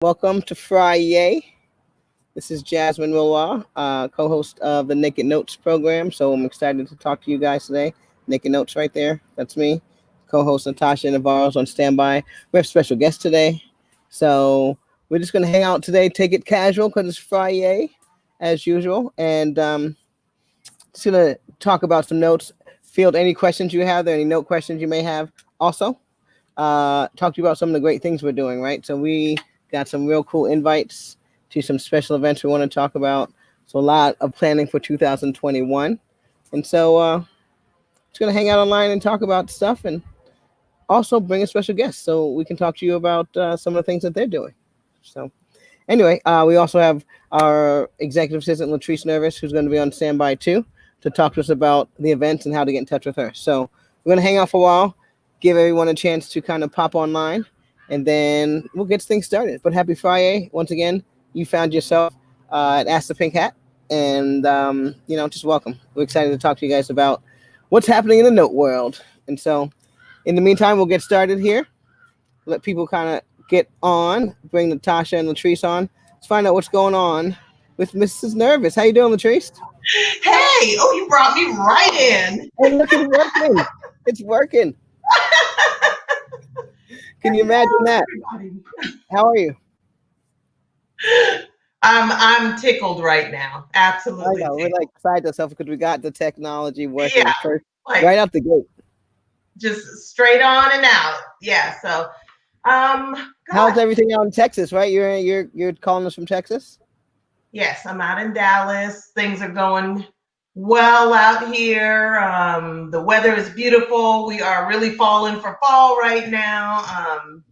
Welcome to Friday. This is Jasmine Willois, co-host of the Naked Notes program. So I'm excited to talk to you guys today. Naked Notes right there. That's me. Co-host Natasha Navarro's on standby. We have special guests today. So we're just going to hang out today, take it casual because it's Friday as usual. And just going to talk about some notes, field any questions you have, any note questions you may have. Also, talk to you about some of the great things we're doing, right? So we got some real cool invites to some special events we want to talk about. So a lot of planning for 2021. And so just going to hang out online and talk about stuff and also bring a special guest so we can talk to you about some of the things that they're doing. So anyway, we also have our executive assistant, Latrice Nervous, who's going to be on standby too to talk to us about the events and how to get in touch with her. So we're going to hang out for a while, give everyone a chance to kind of pop online, and then we'll get things started. But happy Friday. Once again, you found yourself at Ask the Pink Hat. And, just welcome. We're excited to talk to you guys about what's happening in the note world. And so in the meantime, we'll get started here. Let people kind of get on, bring Natasha and Latrice on. Let's find out what's going on with Mrs. Nervous. How you doing, Latrice? Hey, you brought me right in. Hey, look, it's working. It's working. Can you imagine that? How are you? I'm tickled right now. Absolutely. I know. We're like beside ourselves because we got the technology working first, right out the gate. Just straight on and out. Yeah. So, how's everything out in Texas? Right, you're calling us from Texas. Yes, I'm out in Dallas. Things are going well out here. The weather is beautiful. We are really falling for fall right now.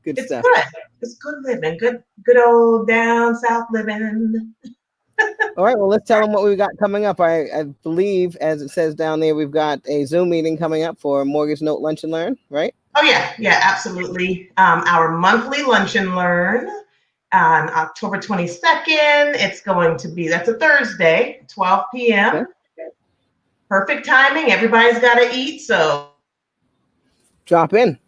Good it's stuff. Good. It's good living. Good old down south living. All right. Well, let's tell them what we've got coming up. I believe, as it says down there, we've got a Zoom meeting coming up for Mortgage Note Lunch and Learn, right? Oh, yeah. Yeah, absolutely. Our monthly Lunch and Learn on October 22nd. It's going to be, that's a Thursday, 12 p.m. Okay. Perfect timing. Everybody's got to eat, so drop in.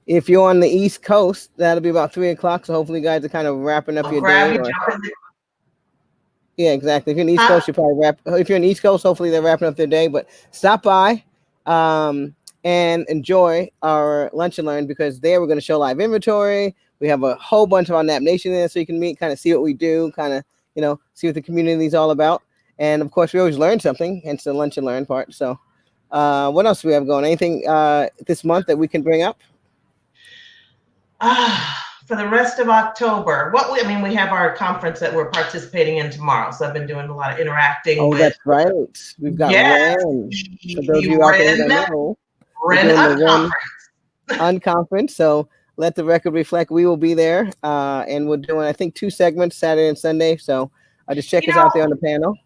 If you're on the East Coast, that'll be about 3 o'clock. So hopefully you guys are kind of wrapping up your day. Yeah, exactly. If you're in the East Coast, you probably if you're in the East Coast, hopefully they're wrapping up their day. But stop by and enjoy our Lunch and Learn, because there we're going to show live inventory. We have a whole bunch of our Nap Nation there, so you can meet, kind of see what we do, kind of, see what the community is all about. And of course, we always learn something, hence the Lunch and Learn part. So what else do we have going? Anything this month that we can bring up? For the rest of October, we have our conference that we're participating in tomorrow. So I've been doing a lot of interacting. Oh, that's right. We've got Ren. For those of you out there that know, Ren Unconference. So let the record reflect. We will be there, and we're doing, I think, 2 segments, Saturday and Sunday. So just check us out there on the panel.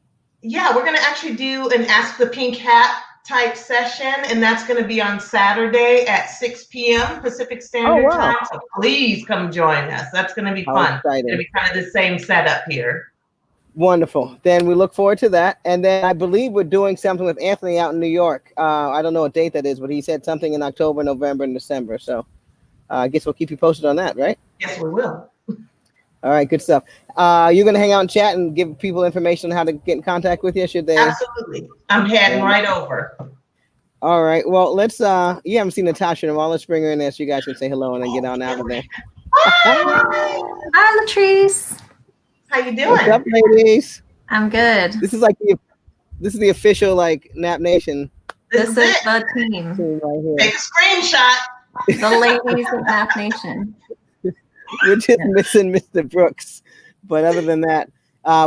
Yeah, we're going to actually do an Ask the Pink Hat type session, and that's going to be on Saturday at 6 p.m. Pacific Standard Time. So please come join us. That's going to be fun. It's going to be kind of the same setup here. Wonderful. Then we look forward to that. And then I believe we're doing something with Anthony out in New York. I don't know what date that is, but he said something in October, November, and December. So I guess we'll keep you posted on that, right? Yes, we will. All right, good stuff. You're going to hang out and chat and give people information on how to get in contact with you, should they? Absolutely. I'm heading right over. All right. Well, let's, you haven't seen Natasha in a while. Let's bring her in there so you guys can say hello and then get on out of there. Hi, Latrice. How you doing? What's up, ladies? I'm good. This is the official, Nap Nation. This is the team right here. Take a screenshot. The ladies of Nap Nation. We're just missing Mr. Brooks. But other than that,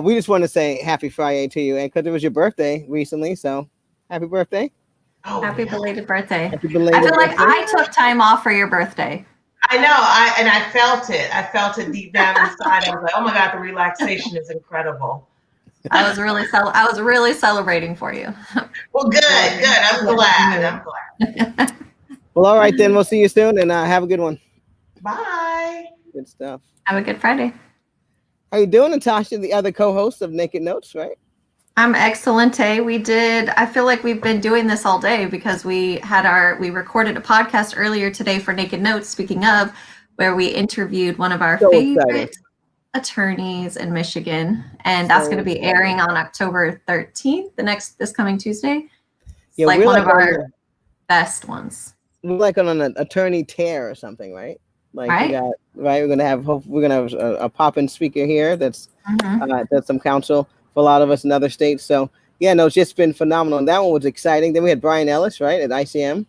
we just want to say happy Friday to you. And because it was your birthday recently, so happy birthday. Oh, happy belated birthday. Happy belated I feel birthday. like I took time off for your birthday. I know. I felt it. I felt it deep down inside. I was like, oh my God, the relaxation is incredible. I was really celebrating for you. Well, good. I'm glad. Well, all right, then we'll see you soon, and have a good one. Bye. Good stuff. Have a good Friday. How you doing, Natasha, the other co-host of Naked Notes, right? I'm excellent. I feel like we've been doing this all day because we recorded a podcast earlier today for Naked Notes. Speaking of, where we interviewed one of our So favorite exciting. attorneys in Michigan, and that's going to be airing on October 13th, this coming Tuesday. It's Yeah, like we're one like of our best ones. we're like on an attorney tear or something, right? Like Right? we're gonna have a pop-in speaker here that's Mhm. that's some counsel for a lot of us in other states. So yeah, no, it's just been phenomenal. And that one was exciting. Then we had Brian Ellis, right, at ICM.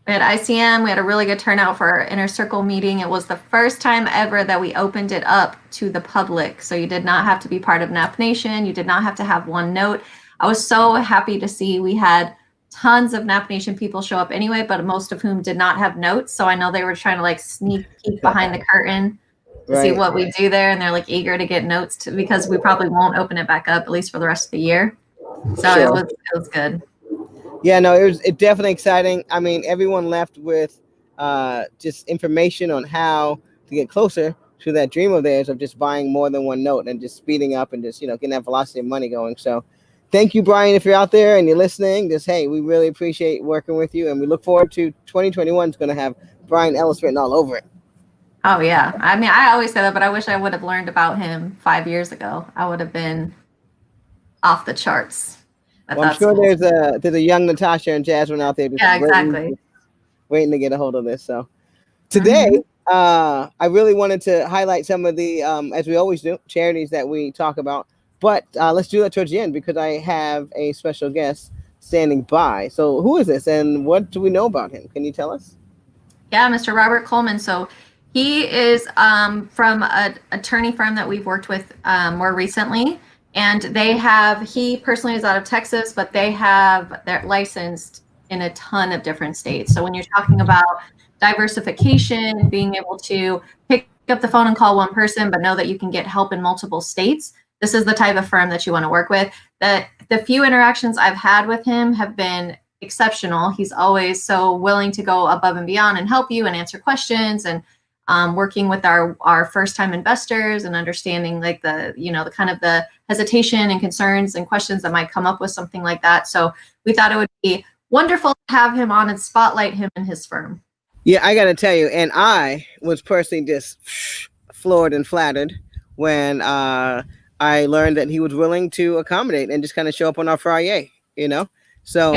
We had ICM. We had a really good turnout for our inner circle meeting. It was the first time ever that we opened it up to the public. So you did not have to be part of NAP Nation. You did not have to have one note. I was so happy to see we had tons of NAP Nation people show up anyway, but most of whom did not have notes. So I know they were trying to like sneak peek behind the curtain to see what we do there. And they're like eager to get notes because we probably won't open it back up, at least for the rest of the year. So Sure. it was good. Yeah, no, it definitely exciting. I mean, everyone left with just information on how to get closer to that dream of theirs of just buying more than one note and just speeding up and just, getting that velocity of money going. So thank you, Brian, if you're out there and you're listening. Just, hey, we really appreciate working with you, and we look forward to 2021 is going to have Brian Ellis written all over it. Oh, yeah. I mean, I always say that, but I wish I would have learned about him 5 years ago. I would have been off the charts. Well, I'm sure there's a young Natasha and Jasmine out there just waiting to get a hold of this. So today, I really wanted to highlight some of the, as we always do, charities that we talk about. But let's do that towards the end because I have a special guest standing by. So who is this and what do we know about him? Can you tell us? Yeah, Mr. Robert Coleman. So he is from an attorney firm that we've worked with more recently. And he personally is out of Texas, but they're licensed in a ton of different states. So when you're talking about diversification, being able to pick up the phone and call one person, but know that you can get help in multiple states, this is the type of firm that you want to work with. The few interactions I've had with him have been exceptional. He's always so willing to go above and beyond and help you and answer questions, and working with our first-time investors and understanding like the kind of the hesitation and concerns and questions that might come up with something like that. So we thought it would be wonderful to have him on and spotlight him and his firm. Yeah, I got to tell you, and I was personally just floored and flattered when I learned that he was willing to accommodate and just kind of show up on our Friday, So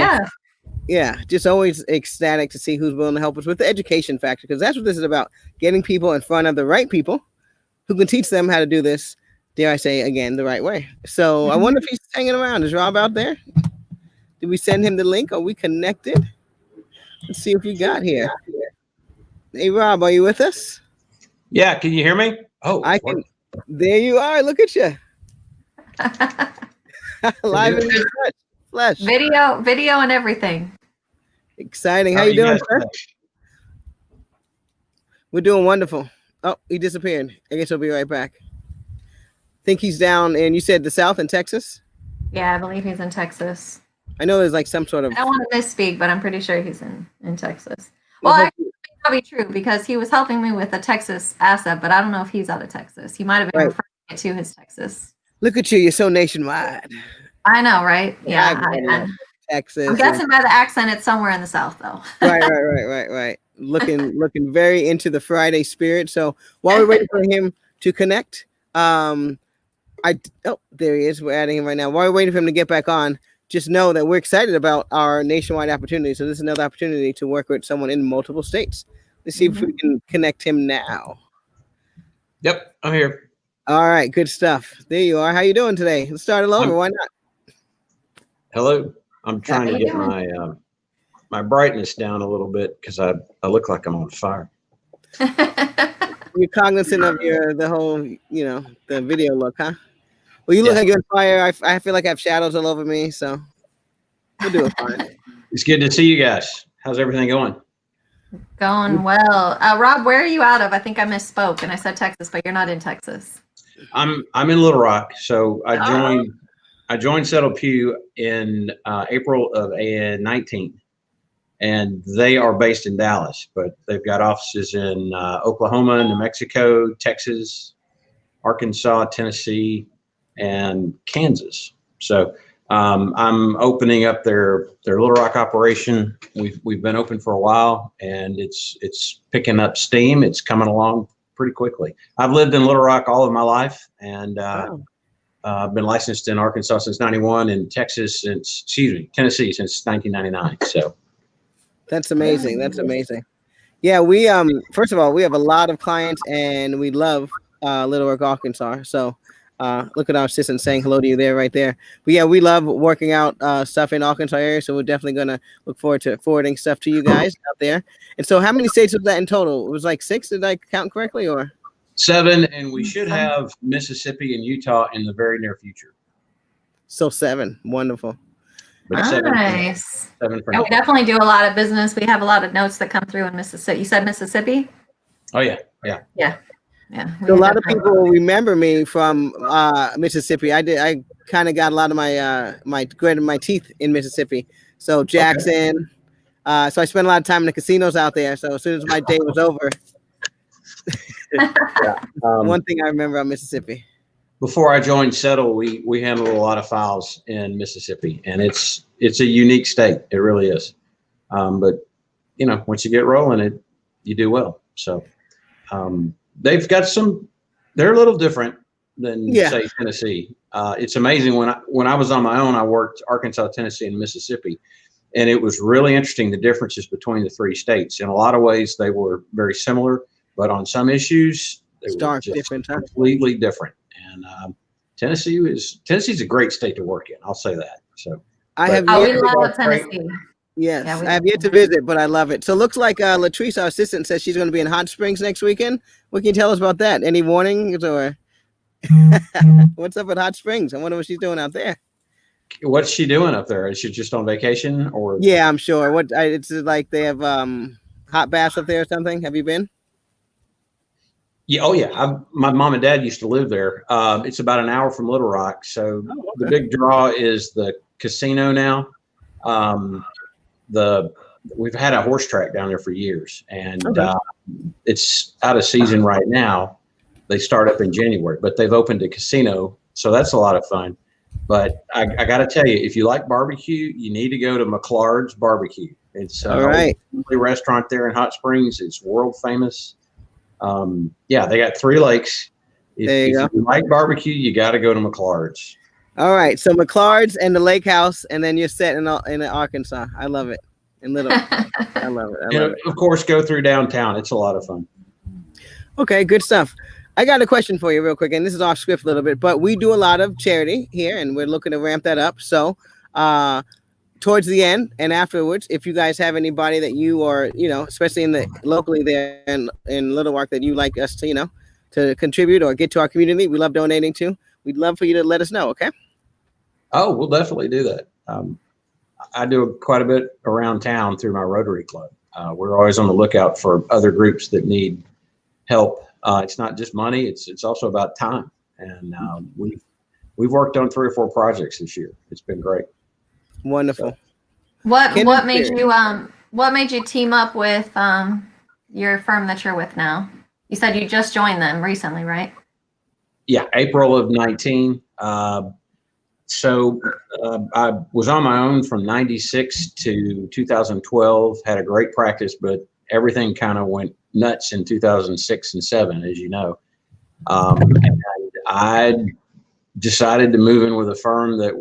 yeah, just always ecstatic to see who's willing to help us with the education factor, because that's what this is about, getting people in front of the right people who can teach them how to do this, dare I say, again, the right way. So I wonder if he's hanging around. Is Rob out there? Did we send him the link? Are we connected? Let's see if we got here. Hey, Rob, are you with us? Yeah, can you hear me? Oh, I can. There you are. Look at you. Live in the flesh. Video and everything. Exciting. How you doing, sir? We're doing wonderful. Oh, he disappeared. I guess he'll be right back. Think he's down, and you said the South in Texas? Yeah, I believe he's in Texas. I know there's like some sort of... I don't want to misspeak, but I'm pretty sure he's in Texas. Well, actually, it's probably true because he was helping me with a Texas asset, but I don't know if he's out of Texas. He might have been referring it to his Texas. Look at you. You're so nationwide. I know, right? Yeah. Texas. I'm guessing by the accent, it's somewhere in the South, though. Right. Looking very into the Friday spirit. So while we're waiting for him to connect, there he is. We're adding him right now. While we're waiting for him to get back on, just know that we're excited about our nationwide opportunity. So this is another opportunity to work with someone in multiple states. Let's see if we can connect him now. Yep, I'm here. All right, good stuff. There you are. How you doing today? Let's start it over. Why not? Hello. I'm trying to get my brightness down a little bit because I look like I'm on fire. You're cognizant of the whole, the video look, huh? Well, you look like you're on fire. I feel like I have shadows all over me, so we'll do it fine. It's good to see you guys. How's everything going? Going well. Rob, where are you out of? I think I misspoke and I said Texas, but you're not in Texas. I'm in Little Rock. So I joined Settle Pew in April of 19, and they are based in Dallas, but they've got offices in Oklahoma, New Mexico, Texas, Arkansas, Tennessee, and Kansas. So I'm opening up their Little Rock operation. We've been open for a while, and it's picking up steam. It's coming along pretty quickly. I've lived in Little Rock all of my life, and I've been licensed in Arkansas since '91, and Tennessee since 1999. So that's amazing. That's amazing. Yeah, we first of all, we have a lot of clients, and we love Little Rock, Arkansas. So look at our assistant saying hello to you there, right there. But yeah, we love working out stuff in Arkansas area, so we're definitely gonna look forward to forwarding stuff to you guys out there. And so, how many states was that in total? It was like 6. Did I count correctly, or 7? And we should have Mississippi and Utah in the very near future. So 7. Wonderful. But Nice. 7 for Yeah, now. we definitely do a lot of business. We have a lot of notes that come through in Mississippi. You said Mississippi? Oh yeah, yeah. Yeah. So a lot of people remember me from Mississippi. I kind of got a lot of my teeth in Mississippi. So Jackson. Okay. So I spent a lot of time in the casinos out there. So as soon as my day was over, one thing I remember on Mississippi. Before I joined Settle, we handled a lot of files in Mississippi, and it's a unique state. It really is. But you know, once you get rolling, you do well. So they've got they're a little different than say Tennessee. It's amazing when I was on my own, I worked Arkansas, Tennessee, and Mississippi, and it was really interesting the differences between the 3 states. In a lot of ways, they were very similar, but on some issues, they were just different, completely different. And Tennessee's a great state to work in. I'll say that. So we love Tennessee. Yes, I have yet to visit, but I love it. So it looks like Latrice, our assistant, says she's going to be in Hot Springs next weekend. What can you tell us about that? Any warnings or what's up at Hot Springs? I wonder what she's doing out there. What's she doing up there? Is she just on vacation or? Yeah, I'm sure. It's like they have hot baths up there or something. Have you been? Yeah. Oh yeah. My mom and dad used to live there. It's about an hour from Little Rock. So the big draw is the casino now. We've had a horse track down there for years, and it's out of season right now. They start up in January, but they've opened a casino, so that's a lot of fun. But I got to tell you, if you like barbecue, you need to go to McLard's Barbecue. It's a restaurant there in Hot Springs. It's world famous. They got 3 lakes. If you like barbecue, you got to go to McLard's. All right, so McLard's and the Lake House, and then you're set in Arkansas. I love it. In Little, I love it. Of course, go through downtown. It's a lot of fun. Okay, good stuff. I got a question for you real quick, and this is off script a little bit, but we do a lot of charity here, and we're looking to ramp that up. So towards the end and afterwards, if you guys have anybody that you are, especially locally there in Little Rock that you like us to, to contribute or get to our community, we love donating to. We'd love for you to let us know, okay? Oh, we'll definitely do that. I do quite a bit around town through my Rotary Club. We're always on the lookout for other groups that need help. It's not just money; it's also about time. And we've worked on 3 or 4 projects this year. It's been great. Wonderful. So, what made you team up with your firm that you're with now? You said you just joined them recently, right? Yeah, April of 19. So I was on my own from 96 to 2012, had a great practice, but everything kind of went nuts in 2006 and 7, as you know. And I decided to move in with a firm that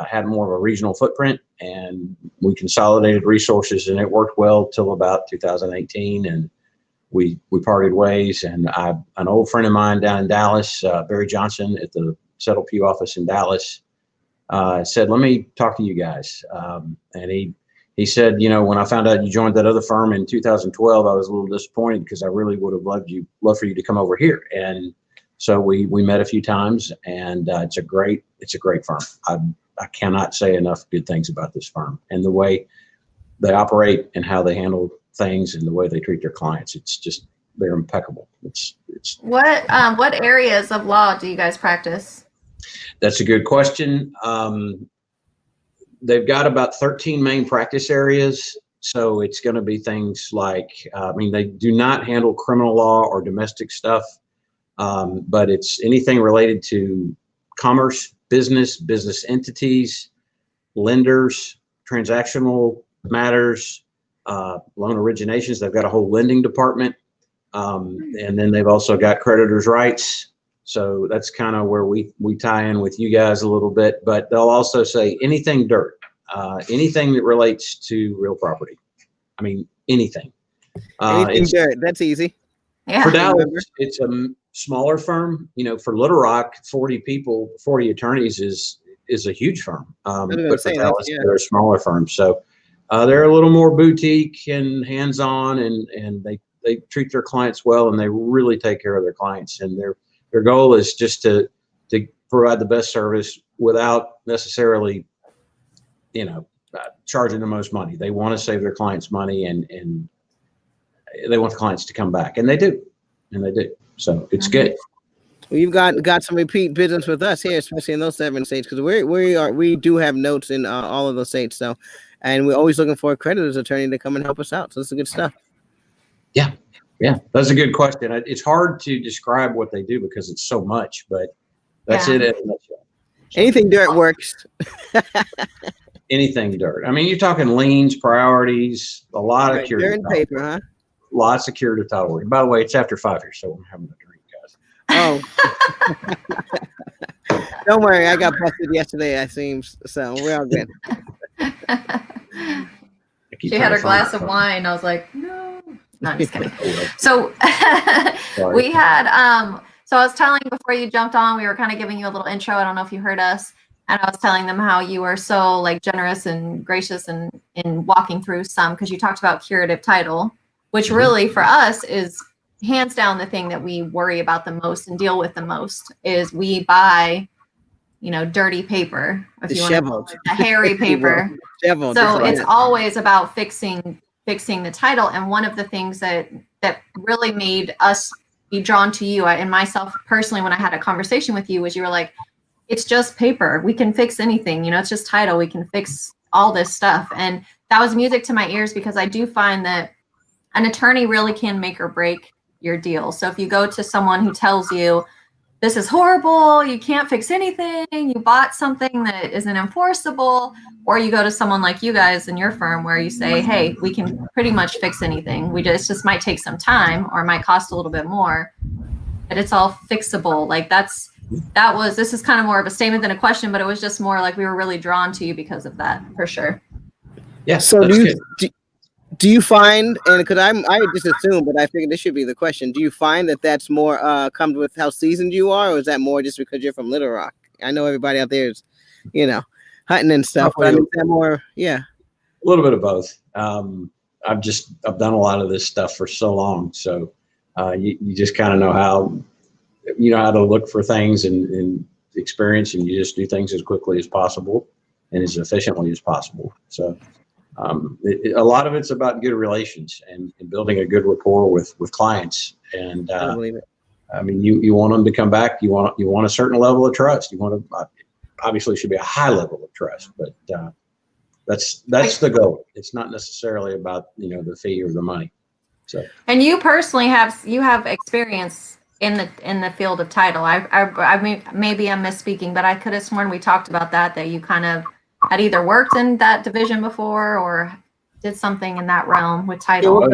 had more of a regional footprint, and we consolidated resources, and it worked well till about 2018. And we parted ways, and an old friend of mine down in Dallas, Barry Johnson at the Settle Pew office in Dallas, said, let me talk to you guys. And he said, when I found out you joined that other firm in 2012, I was a little disappointed because I really would have loved for you to come over here. And so we met a few times, and it's a great firm. I cannot say enough good things about this firm and the way they operate and how they handle things and the way they treat their clients. It's just, they're impeccable. It's what areas of law do you guys practice? That's a good question. They've got about 13 main practice areas. So it's going to be things like, they do not handle criminal law or domestic stuff, but it's anything related to commerce, business entities, lenders, transactional matters, loan originations. They've got a whole lending department. And then they've also got creditors' rights. So that's kind of where we tie in with you guys a little bit. But they'll also say anything dirt, anything that relates to real property. I mean, anything. Anything dirt. That's easy. Yeah. For Dallas, it's a smaller firm. You know, for Little Rock, 40 people, 40 attorneys is a huge firm. But for Dallas, they're a smaller firm. So they're a little more boutique and hands-on, and they treat their clients well, and they really take care of their clients. And their goal is just to provide the best service without necessarily, charging the most money. They want to save their clients money, and they want the clients to come back, and they do. So it's good. Well, you've got some repeat business with us here, especially in those 7 states, because we do have notes in all of those states. So, and we're always looking for a creditor's attorney to come and help us out. So this is good stuff. Yeah, that's a good question. It's hard to describe what they do because it's so much, but that's it. In a nutshell. Anything dirt works. Anything dirt. I mean, you're talking liens, priorities, a lot of curative dirt and paper, huh? Lots of curative title work. By the way, it's after 5 years, so I'm having a drink, guys. Oh, don't worry. I got busted yesterday, I seems. So we're all good. She had her glass of wine. I was like, no. No, I'm just kidding. So we had, so I was telling before you jumped on, we were kind of giving you a little intro. I don't know if you heard us. And I was telling them how you were so like generous and gracious in walking through some, because you talked about curative title, which really for us is hands down the thing that we worry about the most and deal with the most is we buy, dirty paper, if you want to, the hairy paper. So it's always about fixing the title. And one of the things that really made us be drawn to you and myself personally, when I had a conversation with you, was you were like, it's just paper. We can fix anything, it's just title. We can fix all this stuff. And that was music to my ears, because I do find that an attorney really can make or break your deal. So if you go to someone who tells you, this is horrible, you can't fix anything, you bought something that isn't enforceable, or you go to someone like you guys in your firm where you say, hey, we can pretty much fix anything. It just might take some time or might cost a little bit more, but it's all fixable. Like this is kind of more of a statement than a question, but it was just more like we were really drawn to you because of that, for sure. Yeah. So do you find, and because I just assumed, but I figured this should be the question, do you find that that's more comes with how seasoned you are, or is that more just because you're from Little Rock? I know everybody out there is, hunting and stuff, but I mean, is that more, A little bit of both. I've done a lot of this stuff for so long, so you just kind of know how to look for things and experience, and you just do things as quickly as possible and as efficiently as possible. So a lot of it's about good relations and building a good rapport with clients. And I believe it. I mean, you want them to come back. You want a certain level of trust. You want to, obviously, it should be a high level of trust, but that's the goal. It's not necessarily about the fee or the money. So. And you personally have experience in the field of title. I mean, maybe I'm misspeaking, but I could have sworn we talked about that you kind of had either worked in that division before or did something in that realm with title.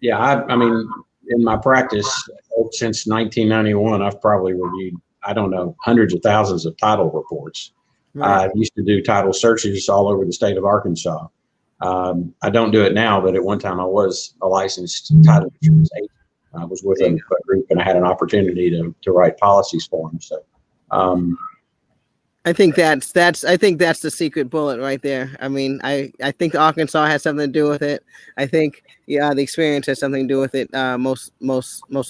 Yeah, I mean, in my practice since 1991, I've probably reviewed, hundreds of thousands of title reports. Right. I used to do title searches all over the state of Arkansas. I don't do it now, but at one time I was a licensed title insurance agent. I was with a group, and I had an opportunity to write policies for them. So, I think that's the secret bullet right there. I mean, I think Arkansas has something to do with it. I think the experience has something to do with it most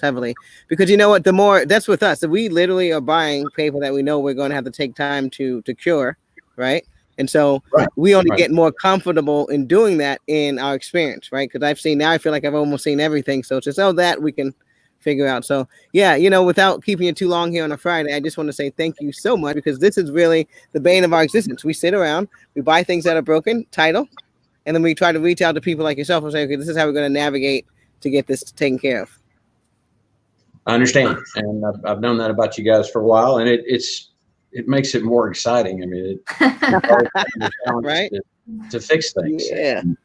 heavily, because you know what, the more that's with us, we literally are buying paper that we know we're going to have to take time to cure, right? And so we only get more comfortable in doing that in our experience, right? Because I feel like I've almost seen everything. So it's just that we can figure out. So yeah, without keeping you too long here on a Friday, I just want to say thank you so much, because this is really the bane of our existence. We sit around, we buy things that are broken, title, and then we try to reach out to people like yourself and say, okay, this is how we're going to navigate to get this taken care of. I understand, and I've known that about you guys for a while, and it makes it more exciting. I mean, right? to fix things. Yeah. And,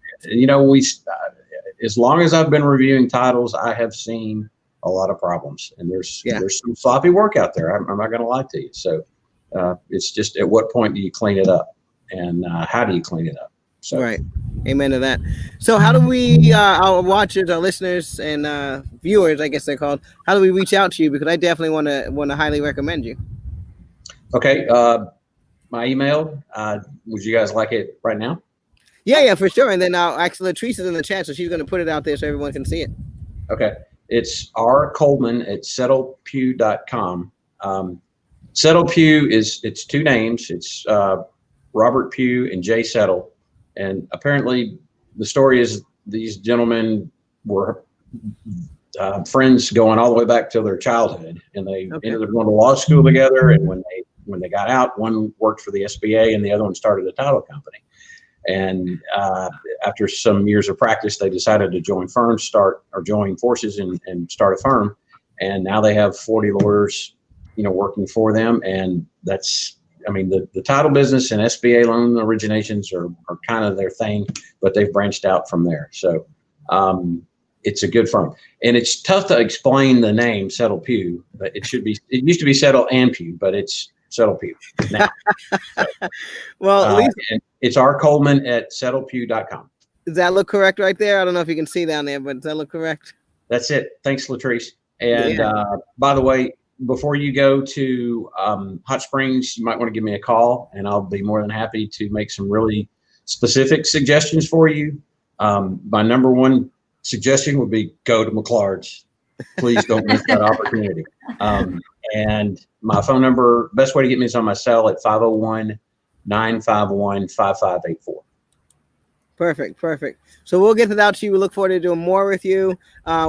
as long as I've been reviewing titles, I have seen a lot of problems, and there's some sloppy work out there. I'm not going to lie to you. So it's just at what point do you clean it up, and how do you clean it up? So. Right. Amen to that. So how do we, our watchers, our listeners, and viewers, I guess they're called, how do we reach out to you? Because I definitely want to highly recommend you. Okay. My email, would you guys like it right now? Yeah, for sure. And then actually Latrice is in the chat, so she's going to put it out there so everyone can see it. Okay. It's rcoleman@settlepew.com. Settle Pew it's two names. It's Robert Pugh and Jay Settle. And apparently the story is these gentlemen were friends going all the way back to their childhood, and they ended up going to law school together. And when they got out, one worked for the SBA and the other one started a title company. And after some years of practice, they decided to join forces and start a firm. And now they have 40 lawyers, working for them. And the title business and SBA loan originations are kind of their thing, but they've branched out from there. So it's a good firm. And it's tough to explain the name Settle Pew, but it used to be Settle and Pew, but it's Settle Pew now. Well, at least it's rcoleman@settlepew.com. Does that look correct right there? I don't know if you can see down there, but does that look correct? That's it. Thanks, Latrice. And by the way, before you go to Hot Springs, you might want to give me a call, and I'll be more than happy to make some really specific suggestions for you. My number one suggestion would be go to McLard's. Please don't miss that opportunity. And my phone number, best way to get me is on my cell at 501-951-5584. Perfect. So we'll get that out to you. We look forward to doing more with you.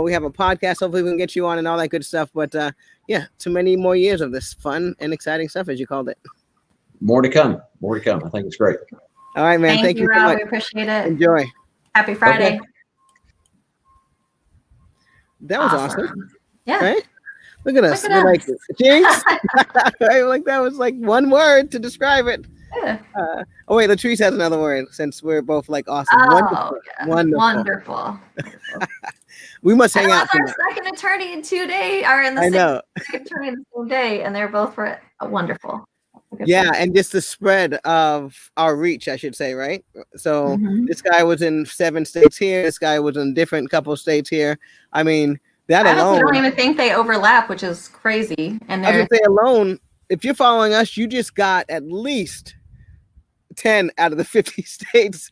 We have a podcast. Hopefully we can get you on and all that good stuff. But too many more years of this fun and exciting stuff, as you called it. More to come. I think it's great. All right, man. Thank you, Rob. so much. We appreciate it. Enjoy. Happy Friday. Okay. That was awesome. Yeah. Right? Look at us. We're like jinx. Right? Like that was like one word to describe it. Yeah. Wait, Latrice has another word since we're both like awesome. Wonderful. We must hang out. Our second attorney in 2 days are in the second attorney in the same day, and they're both wonderful. Yeah, and just the spread of our reach, I should say, right? So this guy was in 7 states here. This guy was in different couple of states here. I mean, that alone. I don't even think they overlap, which is crazy. And I would say alone, if you're following us, you just got at least 10 out of the 50 states.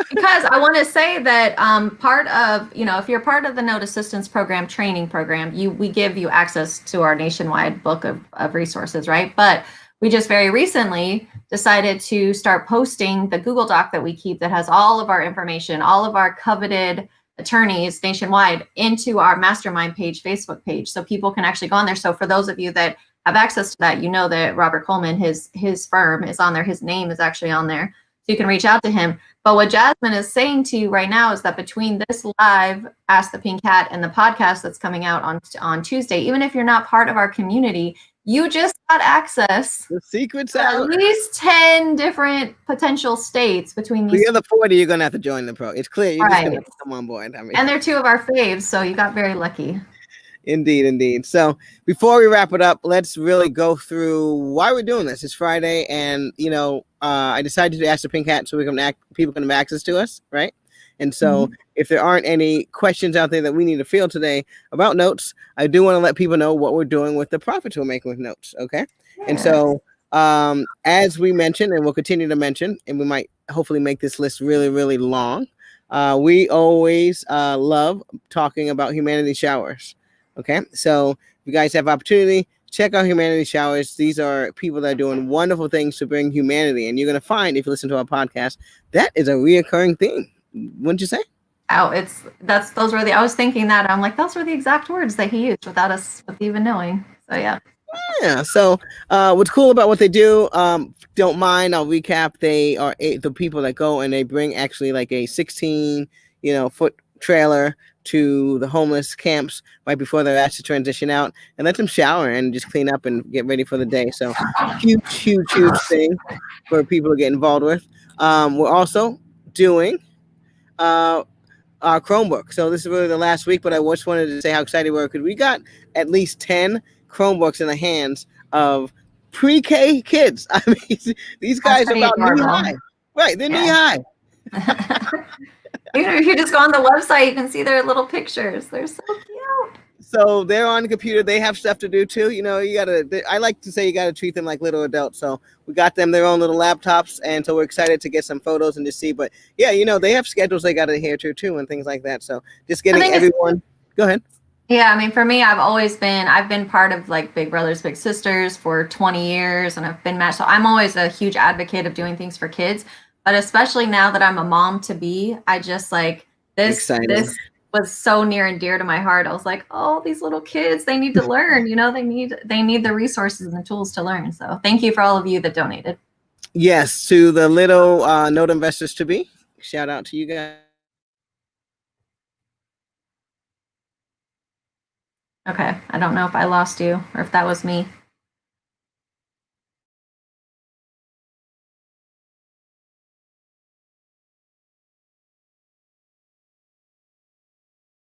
Because I want to say that part of, if you're part of the Note Assistance Program training program, we give you access to our nationwide book of resources, right? But we just very recently decided to start posting the Google Doc that we keep that has all of our information, all of our coveted attorneys nationwide into our mastermind page, Facebook page, so people can actually go on there. So for those of you that have access to that, that Robert Coleman, his firm is on there. His name is actually on there. So you can reach out to him. But what Jasmine is saying to you right now is that between this live Ask the Pink Cat and the podcast that's coming out on Tuesday, even if you're not part of our community, you just got access the secret's to out. At least 10 different potential states between these. The other 40, you're going to have to join the pro. It's clear. You're just going to have to come on board. And they're 2 of our faves, so you got very lucky. Indeed. So before we wrap it up, let's really go through why we're doing this. It's Friday, and I decided to ask the Pink Hat so people can have access to us, right? And so if there aren't any questions out there that we need to field today about notes, I do want to let people know what we're doing with the profits we're making with notes. Okay. Yeah. And so as we mentioned, and we'll continue to mention, and we might hopefully make this list really, really long. We always love talking about humanity showers. Okay. So if you guys have opportunity, check out Humanity Showers. These are people that are doing wonderful things to bring humanity. And you're going to find, if you listen to our podcast, that is a reoccurring theme. Wouldn't you say? Oh, I was thinking that. I'm like, those were the exact words that he used without us even knowing. So, yeah. Yeah. So what's cool about what they do, don't mind, I'll recap. They are the people that go and they bring actually like a 16, foot trailer to the homeless camps right before they're asked to transition out and let them shower and just clean up and get ready for the day. So huge thing for people to get involved with. We're also doing our Chromebook. So this is really the last week, but I just wanted to say how excited we were because we got at least 10 Chromebooks in the hands of pre-K kids. I mean, these guys are about knee high. Right, they're knee high. Even if you just go on the website, you can see their little pictures. They're so cute. So they're on the computer. They have stuff to do too. You know, I like to say you got to treat them like little adults. So we got them their own little laptops. And so we're excited to get some photos and to see. But yeah, you know, they have schedules they got to adhere to too and things like that. So just getting everyone. Go ahead. Yeah, I mean, for me, I've been part of like Big Brothers Big Sisters for 20 years, and I've been matched. So I'm always a huge advocate of doing things for kids. But especially now that I'm a mom to be, I just like this was so near and dear to my heart. I was like, oh, these little kids, they need to learn, you know, they need the resources and the tools to learn. So thank you for all of you that donated. Yes, to the little note investors to be. Shout out to you guys. Okay, I don't know if I lost you or if that was me.